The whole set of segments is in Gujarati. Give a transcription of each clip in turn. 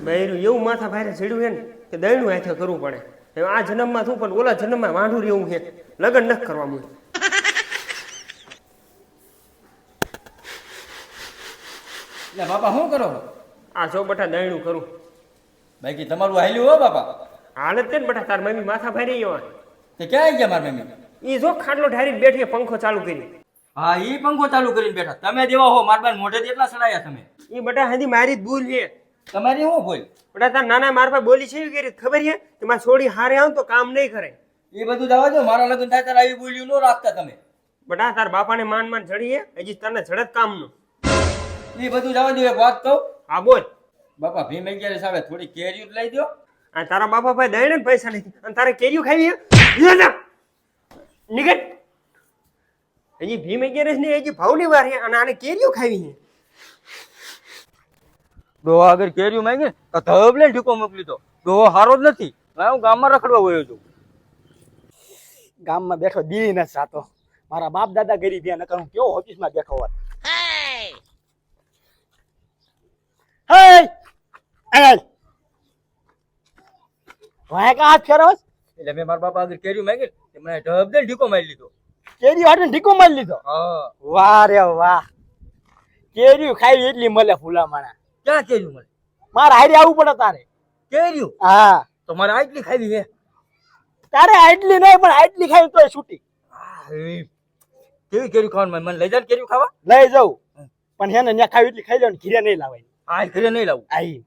બૈરું એવું માથા ભારે ચડ્યું છે ને કે દયણું હાથે કરવું પડે. હવે આ જન્મમાં શું પણ ઓલા જન્મમાં વાંઢું રહેવું છે. લગ્ન નથી કરવા મળે. એટલે બાપા શું કરો? આ જો બટા દયણું કરું. બાકી તમારું હાલ્યું હો બાપા. હાલત તે ને બટા તાર મમ્મી માથા ભારે એવા તે ક્યાં ગયા મારી મમ્મી? એ જો ખાટલો ઢારીને બેઠી પંખો ચાલુ કરી. હા ઈ પંખો ચાલુ કરીને બેઠા. તમે દેવા હો મારબાન મોઢે એટલા સડાયા તમે. એ બટા હજી મારી જ ભૂલ છે. તમારી શું ભૂલ? બટા તાર નાના માર પાસે બોલી છે એવી કરી ખબર છે કે મારી છોડી હારે આવ તો કામ નહીં કરે. એ બધું જવા દો. મારા લગ્ન થાય ત્યારે આવી બોલ્યું ન રાખતા તમે. બટા તાર બાપાને માન માન ચડી હજી તને ચડત કામનું. એ બધું જવા દો. એક વાત કહું? હા બોલ. બાપા ભીમ 11 આવે થોડી કેરીઓ લઈ દો. આ તારા બાપા પાસે દયણે ને પૈસા નથી અને તારે કેરીઓ ખાવી નીકળ. હજી ભીમ 11 ને હજી ભાવની વાર છે અને આને કેરીઓ ખાવી છે. ડોહા આગળ કેરીઓ માંગે તો ધબ લઈને ઢીકો મોકલી દો. ડોહો હારો જ નથી. હું ગામમાં રખડવા ગયો છું. ગામમાં બેઠો દી ન સાતો. મારા બાપ દાદા ગરીબ નકર હું કેવો ઓફિસમાં બેઠો હોત. હે એલ વાય કા હાથ ફેરવસ? એટલે મેં મારા બાપા આગળ કેરીઓ માંગી મને ઢબ દઈને ઢીકો મારી લીધો. કેરી હાટે ઢીકો મારી લીધો? હા. વાહ રે વાહ. કેરી ખાઈ એટલી મળે ફૂલા માણા. ક્યાં કેરીઓ મળે? મારે હારે આવવું પડે તારે. કેરીઓ? હા તો મારે આટલી ખાવી છે. તારે આટલી નહીં પણ આટલી ખાઈ તોય છૂટી. કેવી કેરી ખાવાનું? મને લઈ જાય કેરીઓ ખાવા? લઈ જાઉં પણ હે ને ખાવી એટલી ખાઈ લો ને ઘીરે નહીં લાવાય. આ ઘરે નહીં લાવું. આઈ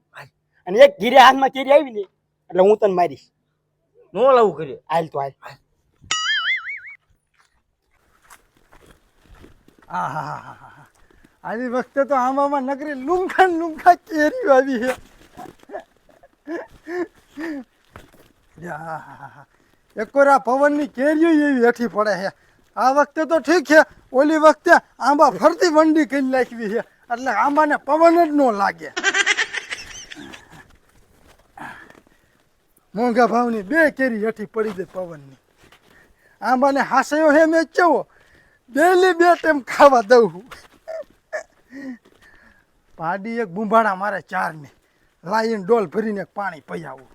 અને એક ઘીરે હાથમાં કેરી આવી ને એટલે હું તને મારીશ. નો લાવું ઘરે. હાલ તો હાલ. આવી વખતે તો આમાં નગરી લુમખા કેરી આવી છે. એકોરા પવનની કેરીઓ એવી હેઠી પડે છે. આ વખતે તો ઠીક છે. ઓલી વખતે આંબા ફરતી વંડી કરી નાખવી છે એટલે આંબાને પવન જ ન લાગે. મોંઘા ભાવની 2 કેરી હેઠી પડી દે પવનની. આંબાને હાસયો હે મેં કેવો ડેલી 2 ટાઈમ ખાવા દઉં. પાડી એક બુંભાણા મારે 4 ને લાઈન ડોલ ભરીને પાણી પૈયાવું.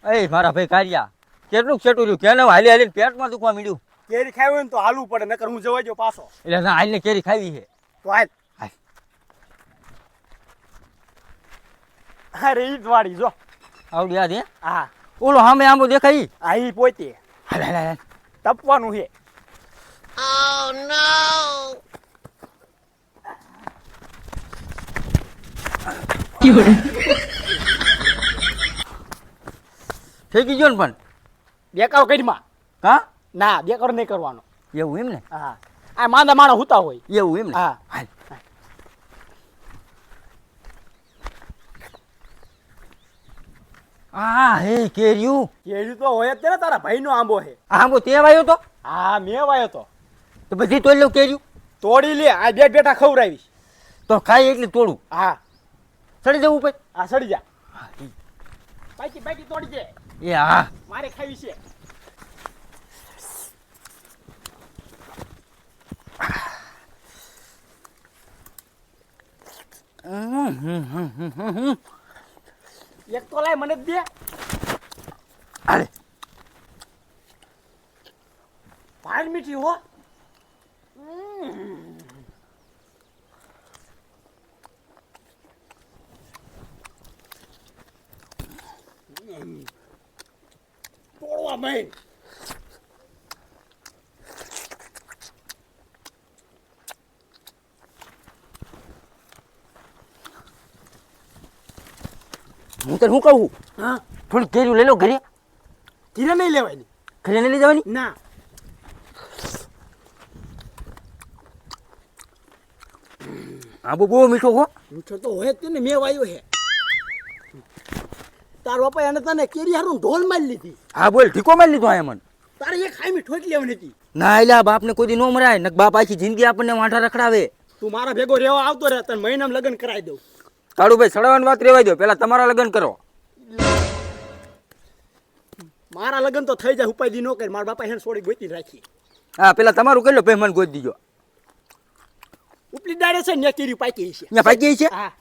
એ મારા ભાઈ કારિયા કેટલું છેટું રહ્યું કેને હાલી હાલીને પેટમાં દુખવા માંડ્યું. કેરી ખાવી હોય ને તો હાલવું પડે નકર હું જવા જો પાછો. એટલે ના હાલીને કેરી ખાવી છે. તો હાલ. અરે ઈ જ વાળી જો આવડી યાદ હે? હા ઓલો સામે આંબો દેખાય. આ ઈ પોતે હાલ હાલ હાલ. તપવાનું છે. થઈ ગયો ને પણ બેકારો કરીમાં હા ના બેકારો નહીં કરવાનો. એવું એમ ને? હા આ માંદા માણસ હુતા હોય. એવું એમ ને? હા હાલ. આ હે કેરીયું. કેરી તો હોય જ તે ને તારા ભાઈનો આંબો છે. આંબો તે વાયો તો? હા મેં વાયો તો. તો બધી તોડી લઉં કેરીયું. તોડી લે આ બેઠા ખવડાવીશ. તો ખાઈ એટલી તોડું. હા ચડી જવું પછી. આ સડી જા. બાકી તોડી દે. એ હા મારે ખાવી છે. એક તો લાય મને જ દે. અરે ભાઈ મીઠી હો. તોડવા મેં હું તને શું કહું? હા થોડી કેરીયું લઈ લો ઘરે. ધીરે નહીં લેવાની. ઘરે નહીં લઈ જવાની? ના આંબો બહુ મીઠો હો. મીઠો તો હોય જ તે ને મેં વાયો છે. તારો બાપા એને તને કેરી હારું ઢોલ મારી લીધી. હા બોલ ઠીકો મારી લીધો આ મને. તારે એક ખાઈ ઠોકી લેવાની હતી. ના એટલે આ બાપને કોઈ દી નો મરાય ને બાપ આખી જિંદગી આપણને વાંઢા રખડાવે. તું મારા ભેગો રહેવા આવતો રહે તને મહિનામાં લગ્ન કરાવી દઉં. કાળુભાઈ સડવાની વાત રેવાય દો પેલા તમારા લગ્ન કરો. મારા લગ્ન તો થઈ જાય ઉપાય નો કરી. મારા બાપા હેન છોડી ગોતી રાખી. હા પેલા તમારું કરી લો પછી મને ગોતી દીજો. ઉપલી દાડે છે ને કેરી પાકી છે. અહીંયા ભાગી છે. હા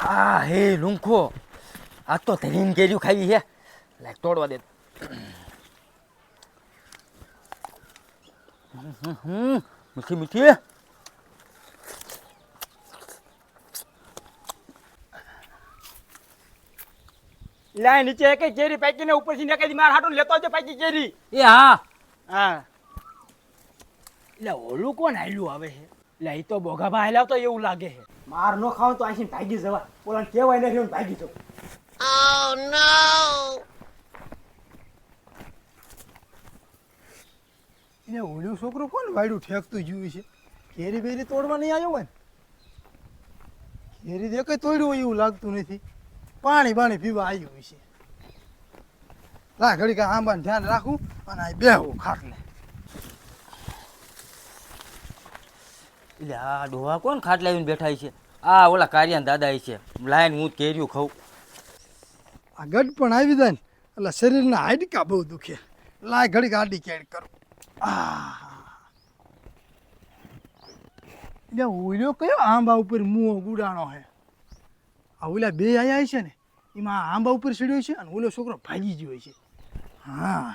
આ હે લુંખો, આ તો ધરીને કેરીઓ ખાવી છે. લાઈક તોડવા દે. મીઠી મીઠી. લાય નીચે એક કેરી પાકી ને ઉપરથી નકાઈ માર હાટું લેતો આવજો પાકી કેરી. એ હા, હા એટલે ઓલું કોણ હાલ્યું આવે છે? એટલે એ તો બોગાભા હાલ્યા તો એવું લાગે છે. માર નો ખાવ તો આથી ભાગી જવા. ઓલા કેવાય નથી હું ભાગી જાઉં. એને ઓલું છોકરો કોણ વાયડું ઠેકતું જોયું છે? કેરી બેરી તોડવા નહીં આવ્યો હોય ને? કેરી દેખાય તોડ્યું હોય એવું લાગતું નથી. પાણી બાણી પીવા આવ્યું છે. લા ઘડી કાંઈ આંબાને ધ્યાન રાખું અને આ બેહું ખાટલે. એટલે આ ડોહા કોણ ખાટ લાવીને બેઠા છે? આ ઓલા કારિયાના દાદા છે. લાઈન હું કેરીઓ ખાઉં. આ ગઢ પણ આવી જાય ને એટલે શરીરના હાડકા બહુ દુખે. લાય ઘડી ગાડી કેડ કરું. એટલે ઓલ્યો કયો આંબા ઉપર મું ગુડાણો હે? આ ઓલા બે આયા છે ને એમાં આંબા ઉપર ચડ્યો છે અને ઓલો છોકરો ભાગી ગયો છે. હા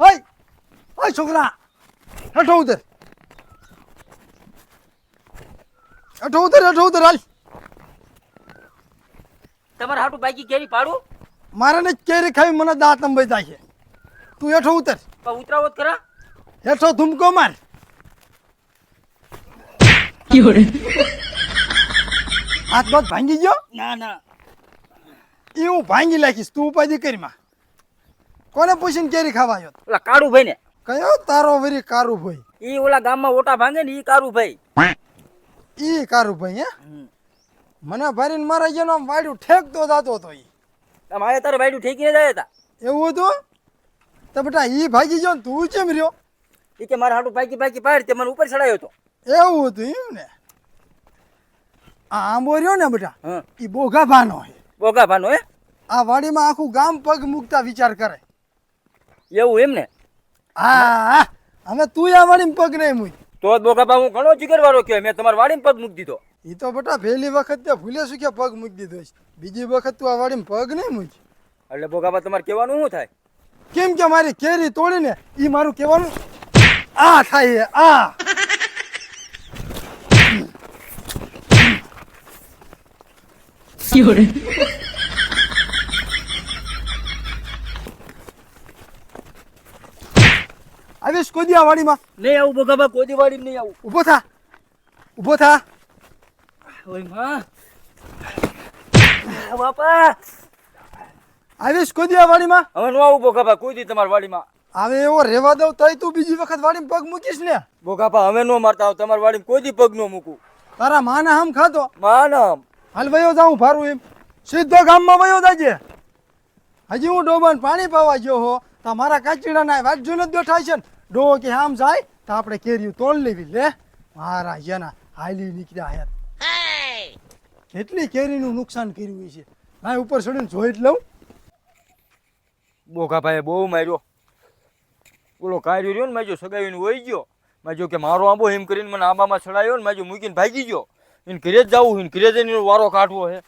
ઓય ઓય છોકરા, હેઠો ઉતર, હેઠો ઉતર, હેઠો ઉતર. હાલ તમારે હાટું બાકી કેરી પાડું? મારે ને કેરી ખાવી મને દાંત અંબાઈ જાય છે. તું હેઠો ઉતર, પણ ઉતરાવો જ ખરા. હેઠો ધુમકો માર. હાથ બાદ ભાંગી ગયો? ના ના એ હું ભાંગી નાખીશ, તું ઉપાધિ કરી માં. કોને પૂછીને કેરી ખાવા આવ્યો? ઓલા કાળુ ભાઈ ને. કયો તારો વરી કારું ભાઈ? ઈ ઓલા ગામમાં ઓટા ભાંગે ને ઈ કાળુ ભાઈ. ઈ કારું ભાઈ હે? મને ભારીને મારા જેનો આમ વાડ્યું ઠેકતો જાતો હતો. ઈ તમારે તારે ભાઈ ઠેકીને જાય હતા. એવું હતું? તો બેટા ઈ ભાગી ગયો ને તું કેમ રહ્યો? ઈ કે મારા હાટું બાકી બાકી પાડ તે મને ઉપર ચડાયો હતો. એવું હતું એમ ને? આ આંબો રહ્યો ને બેટા, હા, ઈ બોઘા ભાનો હે. બોગા ભાનો હે? આ વાડીમાં આખું ગામ પગ મૂકતા વિચાર કરે. એવું એમ ને? હા હવે તું આ વાડીમાં પગ નહીં મૂક. તો જ બોગા બા હું ઘણો જીગર વાળો કહેવાય. મેં તમારા વાડીમાં પગ મૂકી દીધો. ઈ તો બેટા પહેલી વખત તે ભૂલે શું કે પગ મૂકી દીધો છે. બીજી વખત તું આ વાડીમાં પગ નહીં મૂક. એટલે બોગા બા તમારે કહેવાનું શું થાય? કેમ કે મારી કેરી તોડીને ઈ મારું કહેવાનું આ થાય. આ આવીશ કોઈ દી આ વાડીમાં? નહીં આવું બોગા બા, કોઈ દી વાડીમાં નહીં આવું. ઊભો થા, ઊભો થા. ઓય માં, બાપા આવીશ કોઈ દી આ વાડીમાં? હવે નો આવું બોગા બા, કોઈ દી તમારી વાડીમાં. હવે એવો રેવા દઉં તોય તું બીજી વખત વાડીમાં પગ મૂકીશ ને? બોગા બા હવે નો મારતા આવું. તમારી વાડીમાં કોઈ દી પગ નો મૂકું. તારા માના હમ ખાતો માનમ હાલ વયો જાઉં ભારું એમ સીધો ગામમાં વયો જાજે. હજી હું ડોબાને પાણી પાવા ગયો હો તો મારા કાચીડાના વાત જોઈને જ બેઠા છે ને. ડો કે આમ જાય તો આપણે કેરીઓ તોડ લેવી. લે મારા જેના હાલી નીકળ્યા હે. કેટલી કેરીનું નુકસાન કર્યું છે. ભાઈ ઉપર ચડીને જોઈ જ લઉં. બોગા ભાઈ બહુ માર્યો. ઓલો કાર્યો રહ્યો ને માજો સગાવીને વહી ગયો. માજો કે મારો આંબો એમ કરીને મને આંબામાં ચડાયો ને માજો મૂકીને ભાગી ગયો. એને ઘરે જ જવું, એને ઘરે જઈને વારો કાઢવો હે.